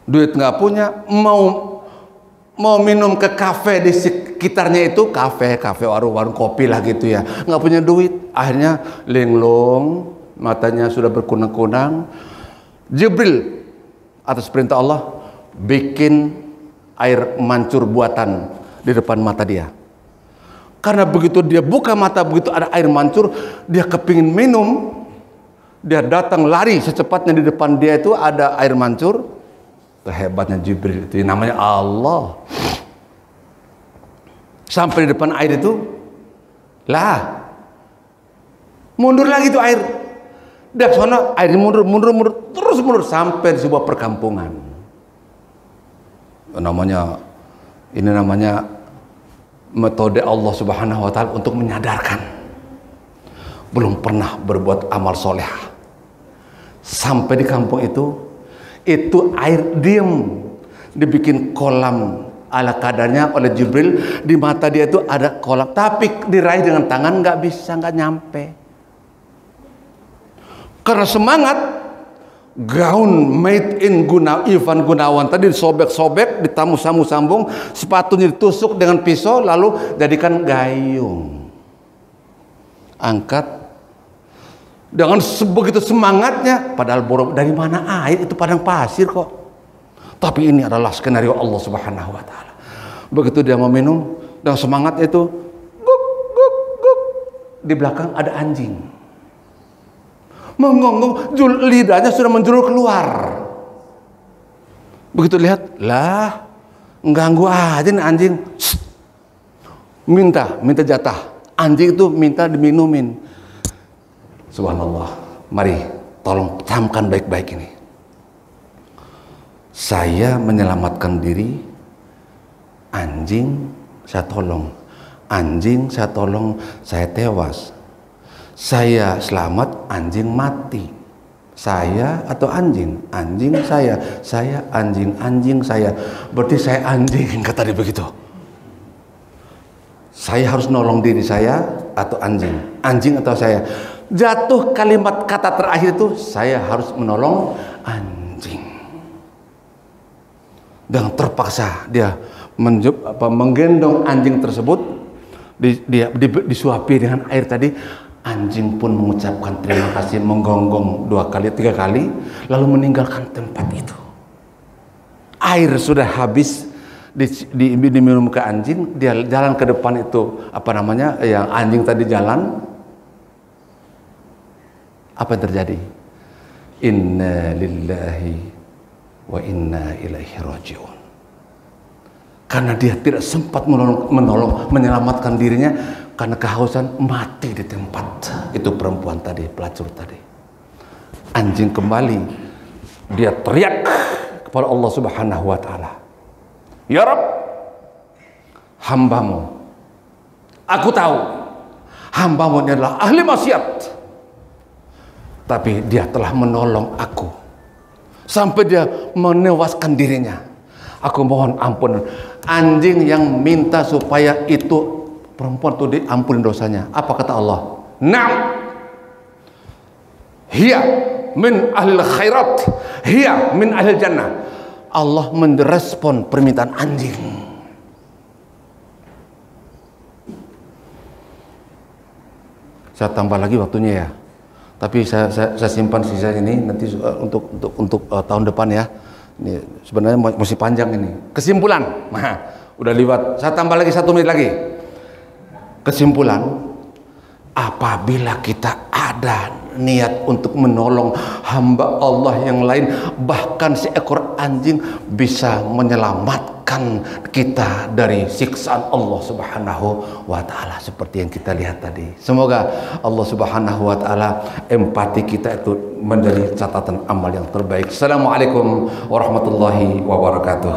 Duit nggak punya, mau minum ke kafe di sekitarnya itu, kafe warung kopi lah gitu ya, nggak punya duit. Akhirnya linglung, matanya sudah berkunang-kunang. Jibril atas perintah Allah bikin air mancur buatan di depan mata dia. Karena begitu dia buka mata, begitu ada air mancur, dia kepingin minum, dia datang lari secepatnya, di depan dia itu ada air mancur. Hebatnya Jibril itu, namanya Allah. Sampai di depan air itu, lah mundur lagi tuh air. Dari sana air mundur terus sampai di sebuah perkampungan. Ini namanya metode Allah Subhanahu wa taala untuk menyadarkan. Belum pernah berbuat amal soleh. Sampai di kampung itu air diem, dibikin kolam ala kadarnya oleh Jibril. Di mata dia itu ada kolam, tapi diraih dengan tangan nggak bisa, nggak nyampe. Karena semangat, gaun made in Ivan Gunawan tadi disobek-sobek, ditamu-sambung, sepatunya ditusuk dengan pisau, lalu jadikan gayung. Angkat dengan sebegitu semangatnya, padahal dari mana air, itu padang pasir kok. Tapi ini adalah skenario Allah Subhanahu wa taala. Begitu dia mau minum, dengan semangatnya itu, guk guk guk, di belakang ada anjing. Mengonggong, lidahnya sudah menjulur keluar. Begitu lihat, lah, ganggu aja nih anjing. Minta jatah. Anjing itu minta diminumin. Subhanallah. Mari, tolong camkan baik-baik ini. Saya menyelamatkan diri, anjing saya tolong. Anjing saya tolong, saya tewas. Saya selamat, anjing mati. Saya atau anjing? Anjing saya anjing, anjing saya. Berarti saya anjing, kata dia begitu. Saya harus nolong diri saya atau anjing? Anjing atau saya? Jatuh kalimat kata terakhir itu, saya harus menolong anjing. Dan terpaksa dia menggendong anjing tersebut, disuapi dengan air tadi. Anjing pun mengucapkan terima kasih, menggonggong 2 kali 3 kali, lalu meninggalkan tempat itu. Air sudah habis diminum ke anjing, dia jalan ke depan itu, yang anjing tadi jalan. Apa yang terjadi? Inna lillahi wa inna ilaihi raji'un. Karena dia tidak sempat menolong, menyelamatkan dirinya, karena kehausan, mati di tempat. Itu perempuan tadi, pelacur tadi. Anjing kembali, dia teriak kepada Allah Subhanahu wa taala. Ya Rabb, hambamu, aku tahu hambamu ini adalah ahli maksiat, tapi dia telah menolong aku sampai dia menewaskan dirinya. Aku mohon ampun. Anjing yang minta supaya itu perempuan itu diampuni dosanya. Apa kata Allah? Naam, hiya min ahlil khairat, hiya min ahlil jannah. Allah merespon permintaan anjing. Saya tambah lagi waktunya ya, tapi saya simpan sisa ini nanti untuk tahun depan ya. Ini sebenarnya masih panjang ini. Kesimpulan, udah lewat. Saya tambah lagi 1 menit lagi. Kesimpulan, apabila kita ada niat untuk menolong hamba Allah yang lain, bahkan seekor anjing bisa menyelamatkan kita dari siksaan Allah Subhanahu wa taala, seperti yang kita lihat tadi. Semoga Allah Subhanahu wa taala empati kita itu menjadi catatan amal yang terbaik. Assalamualaikum warahmatullahi wabarakatuh.